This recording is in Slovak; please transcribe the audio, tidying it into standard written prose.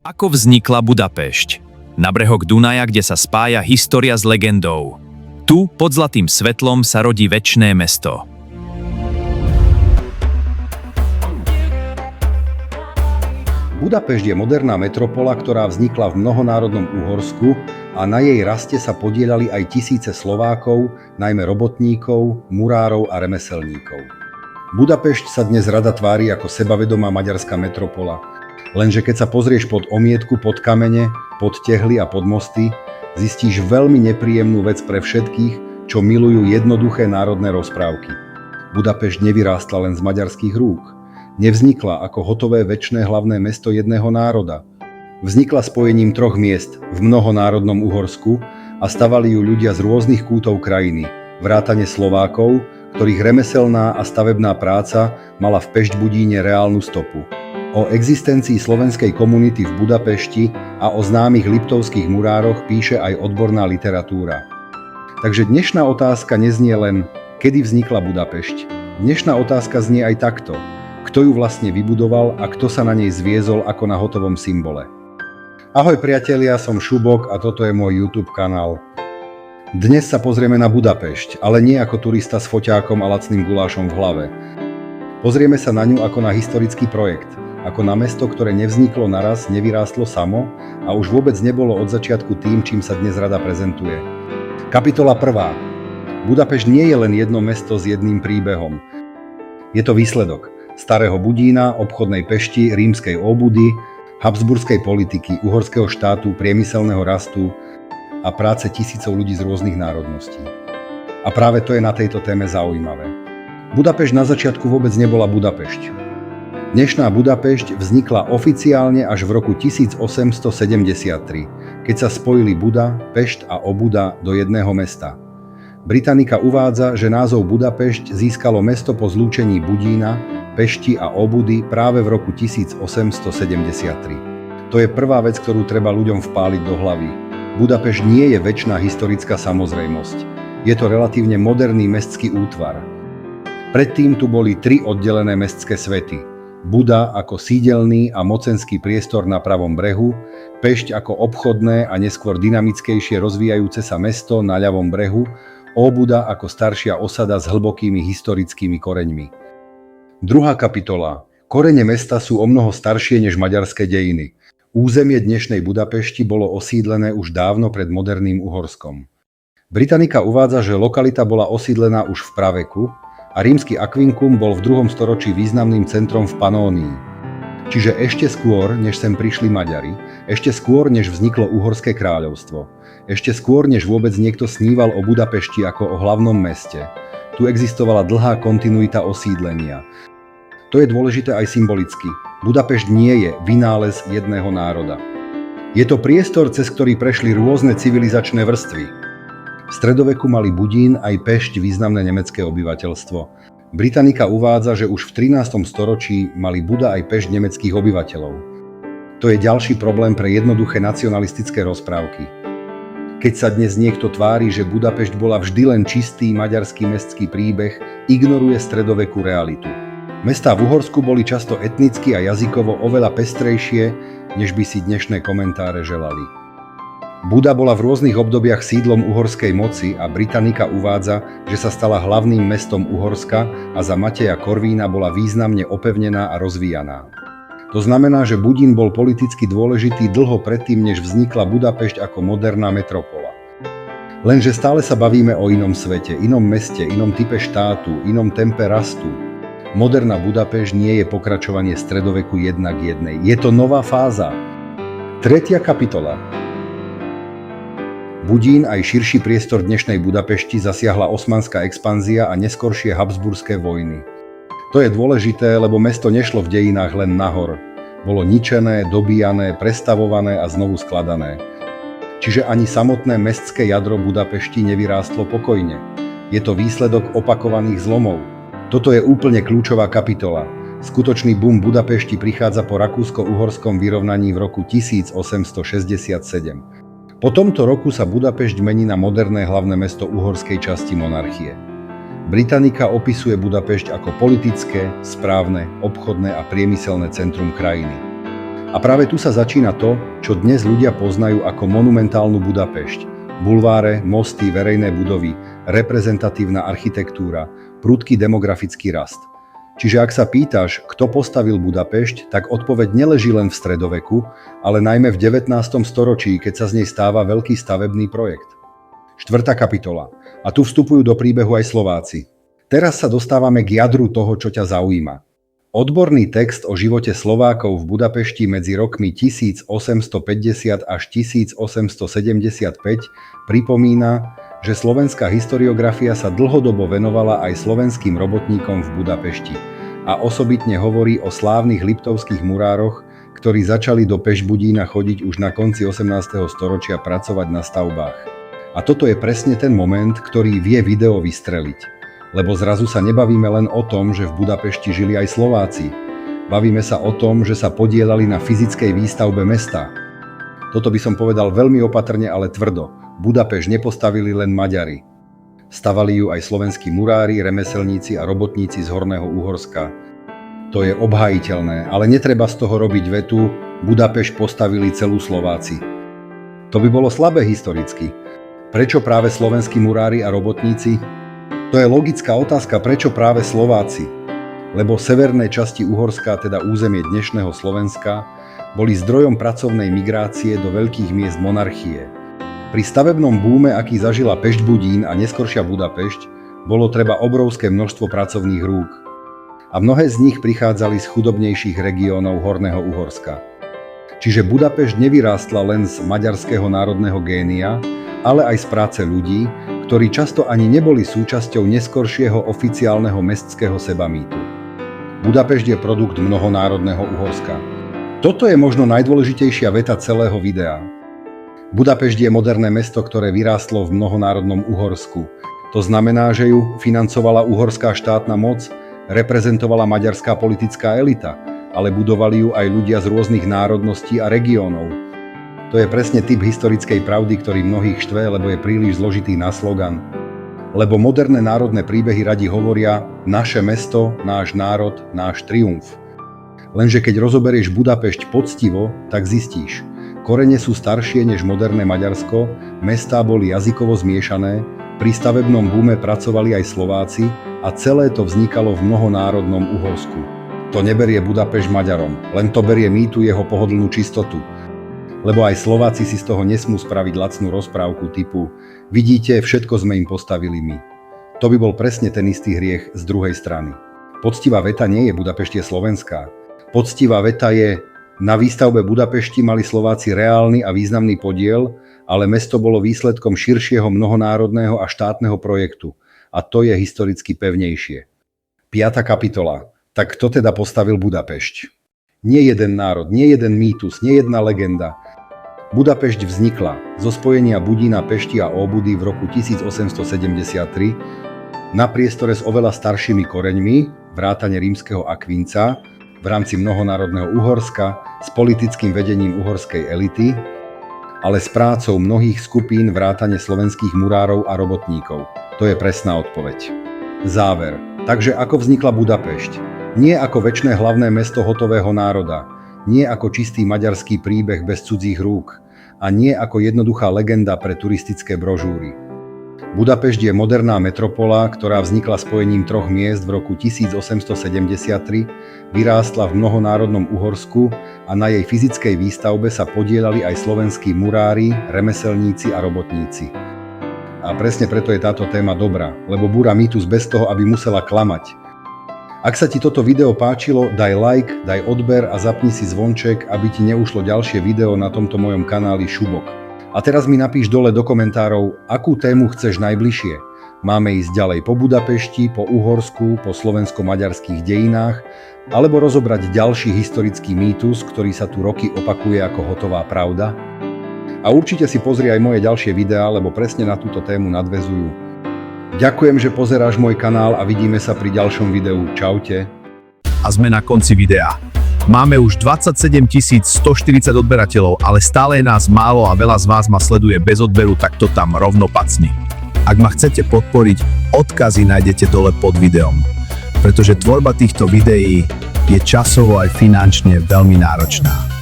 Ako vznikla Budapešť? Na brehoch Dunaja, kde sa spája história s legendou. Tu, pod zlatým svetlom, sa rodí večné mesto. Budapešť je moderná metropola, ktorá vznikla v mnohonárodnom Uhorsku a na jej raste sa podieľali aj tisíce Slovákov, najmä robotníkov, murárov a remeselníkov. Budapešť sa dnes rada tvári ako sebavedomá maďarská metropola. Lenže keď sa pozrieš pod omietku, pod kamene, pod tehly a pod mosty, zistíš veľmi nepríjemnú vec pre všetkých, čo milujú jednoduché národné rozprávky. Budapešť nevyrástla len z maďarských rúk. Nevznikla ako hotové večné hlavné mesto jedného národa. Vznikla spojením troch miest v mnohonárodnom Uhorsku a stavali ju ľudia z rôznych kútov krajiny, vrátane Slovákov, ktorých remeselná a stavebná práca mala v Pešťbudíne reálnu stopu. O existencii slovenskej komunity v Budapešti a o známych liptovských murároch píše aj odborná literatúra. Takže dnešná otázka neznie len, kedy vznikla Budapešť. Dnešná otázka znie aj takto. Kto ju vlastne vybudoval a kto sa na nej zviezol ako na hotovom symbole. Ahoj priatelia, som Šubok a toto je môj YouTube kanál. Dnes sa pozrieme na Budapešť, ale nie ako turista s foťákom a lacným gulášom v hlave. Pozrieme sa na ňu ako na historický projekt. Ako na mesto, ktoré nevzniklo naraz, nevyrástlo samo a už vôbec nebolo od začiatku tým, čím sa dnes rada prezentuje. Kapitola 1. Budapešť nie je len jedno mesto s jedným príbehom. Je to výsledok starého Budína, obchodnej Pešti, rímskej Óbudy, habsburskej politiky, uhorského štátu, priemyselného rastu a práce tisícov ľudí z rôznych národností. A práve to je na tejto téme zaujímavé. Budapešť na začiatku vôbec nebola Budapešť. Dnešná Budapešť vznikla oficiálne až v roku 1873, keď sa spojili Buda, Pešť a Óbuda do jedného mesta. Britannica uvádza, že názov Budapešť získalo mesto po zlúčení Budína, Pešti a Óbudy práve v roku 1873. To je prvá vec, ktorú treba ľuďom vpáliť do hlavy. Budapešť nie je večná historická samozrejmosť. Je to relatívne moderný mestský útvar. Predtým tu boli tri oddelené mestské svety. Buda ako sídelný a mocenský priestor na pravom brehu, Pešť ako obchodné a neskôr dynamickejšie rozvíjajúce sa mesto na ľavom brehu, Óbuda ako staršia osada s hlbokými historickými koreňmi. Druhá kapitola. Korene mesta sú omnoho staršie než maďarské dejiny. Územie dnešnej Budapešti bolo osídlené už dávno pred moderným Uhorskom. Britannica uvádza, že lokalita bola osídlená už v praveku, a rímsky Aquincum bol v 2. storočí významným centrom v Panónii. Čiže ešte skôr, než sem prišli Maďari, ešte skôr, než vzniklo Uhorské kráľovstvo, ešte skôr, než vôbec niekto sníval o Budapešti ako o hlavnom meste, tu existovala dlhá kontinuita osídlenia. To je dôležité aj symbolicky. Budapešť nie je vynález jedného národa. Je to priestor, cez ktorý prešli rôzne civilizačné vrstvy. V stredoveku mali Budín aj Pešť významné nemecké obyvateľstvo. Britannica uvádza, že už v 13. storočí mali Buda aj Pešť nemeckých obyvateľov. To je ďalší problém pre jednoduché nacionalistické rozprávky. Keď sa dnes niekto tvári, že Budapešť bola vždy len čistý maďarský mestský príbeh, ignoruje stredovekú realitu. Mestá v Uhorsku boli často etnicky a jazykovo oveľa pestrejšie, než by si dnešné komentáre želali. Buda bola v rôznych obdobiach sídlom uhorskej moci a Britannica uvádza, že sa stala hlavným mestom Uhorska a za Mateja Korvína bola významne opevnená a rozvíjaná. To znamená, že Budín bol politicky dôležitý dlho predtým, než vznikla Budapešť ako moderná metropola. Lenže stále sa bavíme o inom svete, inom meste, inom type štátu, inom tempe rastu. Moderná Budapešť nie je pokračovanie stredoveku 1:1. Je to nová fáza. Tretia kapitola. Budín aj širší priestor dnešnej Budapešti zasiahla osmanská expanzia a neskoršie habsburské vojny. To je dôležité, lebo mesto nešlo v dejinách len nahor. Bolo ničené, dobíjané, prestavované a znovu skladané. Čiže ani samotné mestské jadro Budapešti nevyrástlo pokojne. Je to výsledok opakovaných zlomov. Toto je úplne kľúčová kapitola. Skutočný boom Budapešti prichádza po rakúsko-uhorskom vyrovnaní v roku 1867. Po tomto roku sa Budapešť mení na moderné hlavné mesto uhorskej časti monarchie. Britannica opisuje Budapešť ako politické, správne, obchodné a priemyselné centrum krajiny. A práve tu sa začína to, čo dnes ľudia poznajú ako monumentálnu Budapešť. Bulváre, mosty, verejné budovy, reprezentatívna architektúra, prudký demografický rast. Čiže ak sa pýtaš, kto postavil Budapešť, tak odpoveď neleží len v stredoveku, ale najmä v 19. storočí, keď sa z nej stáva veľký stavebný projekt. 4. kapitola. A tu vstupujú do príbehu aj Slováci. Teraz sa dostávame k jadru toho, čo ťa zaujíma. Odborný text o živote Slovákov v Budapešti medzi rokmi 1850 až 1875 pripomína, že slovenská historiografia sa dlhodobo venovala aj slovenským robotníkom v Budapešti a osobitne hovorí o slávnych liptovských murároch, ktorí začali do Pešbudína chodiť už na konci 18. storočia pracovať na stavbách. A toto je presne ten moment, ktorý vie video vystreliť. Lebo zrazu sa nebavíme len o tom, že v Budapešti žili aj Slováci. Bavíme sa o tom, že sa podieľali na fyzickej výstavbe mesta. Toto by som povedal veľmi opatrne, ale tvrdo. Budapešť nepostavili len Maďari. Stavali ju aj slovenskí murári, remeselníci a robotníci z Horného Uhorska. To je obhájiteľné, ale netreba z toho robiť vetu Budapešť postavili celú Slováci. To by bolo slabé historicky. Prečo práve slovenskí murári a robotníci? To je logická otázka, prečo práve Slováci? Lebo v severnej časti Uhorska, teda územie dnešného Slovenska, boli zdrojom pracovnej migrácie do veľkých miest monarchie. Pri stavebnom búme, aký zažila Pešťbudín a neskoršia Budapešť, bolo treba obrovské množstvo pracovných rúk. A mnohé z nich prichádzali z chudobnejších regiónov Horného Uhorska. Čiže Budapešť nevyrástla len z maďarského národného génia, ale aj z práce ľudí, ktorí často ani neboli súčasťou neskoršieho oficiálneho mestského sebamýtu. Budapešť je produkt mnohonárodného Uhorska. Toto je možno najdôležitejšia veta celého videa. Budapešť je moderné mesto, ktoré vyrástlo v mnohonárodnom Uhorsku. To znamená, že ju financovala uhorská štátna moc, reprezentovala maďarská politická elita, ale budovali ju aj ľudia z rôznych národností a regiónov. To je presne typ historickej pravdy, ktorý mnohých štve, lebo je príliš zložitý na slogan. Lebo moderné národné príbehy radi hovoria naše mesto, náš národ, náš triumf. Lenže keď rozoberieš Budapešť poctivo, tak zistíš. Korene sú staršie než moderné Maďarsko, mestá boli jazykovo zmiešané, pri stavebnom búme pracovali aj Slováci a celé to vznikalo v mnohonárodnom Uhorsku. To neberie Budapešť Maďarom, len to berie mýtu jeho pohodlnú čistotu. Lebo aj Slováci si z toho nesmú spraviť lacnú rozprávku typu vidíte, všetko sme im postavili my. To by bol presne ten istý hriech z druhej strany. Poctivá veta nie je Budapešť je slovenská. Poctivá veta je na výstavbe Budapešti mali Slováci reálny a významný podiel, ale mesto bolo výsledkom širšieho mnohonárodného a štátneho projektu. A to je historicky pevnejšie. 5. kapitola. Tak kto teda postavil Budapešť? Nie jeden národ, nie jeden mýtus, nie jedna legenda. Budapešť vznikla zo spojenia Budína, Pešti a Óbudy v roku 1873 na priestore s oveľa staršími koreňmi, vrátane rímskeho Akvinca, v rámci mnohonárodného Uhorska, s politickým vedením uhorskej elity, ale s prácou mnohých skupín vrátane slovenských murárov a robotníkov. To je presná odpoveď. Záver. Takže ako vznikla Budapešť? Nie ako večné hlavné mesto hotového národa, nie ako čistý maďarský príbeh bez cudzích rúk a nie ako jednoduchá legenda pre turistické brožúry. Budapešť je moderná metropola, ktorá vznikla spojením troch miest v roku 1873, vyrástla v mnohonárodnom Uhorsku a na jej fyzickej výstavbe sa podieľali aj slovenskí murári, remeselníci a robotníci. A presne preto je táto téma dobrá, lebo búra mýtus bez toho, aby musela klamať. Ak sa ti toto video páčilo, daj like, daj odber a zapni si zvonček, aby ti neušlo ďalšie video na tomto mojom kanáli Šubok. A teraz mi napíš dole do komentárov, akú tému chceš najbližšie. Máme ísť ďalej po Budapešti, po Uhorsku, po slovensko-maďarských dejinách, alebo rozobrať ďalší historický mýtus, ktorý sa tu roky opakuje ako hotová pravda? A určite si pozri aj moje ďalšie videá, lebo presne na túto tému nadväzujú. Ďakujem, že pozeráš môj kanál a vidíme sa pri ďalšom videu. Čaute. A sme na konci videa. Máme už 27 140 odberateľov, ale stále je nás málo a veľa z vás ma sleduje bez odberu, tak to tam rovno pacni. Ak ma chcete podporiť, odkazy nájdete dole pod videom. Pretože tvorba týchto videí je časovo aj finančne veľmi náročná.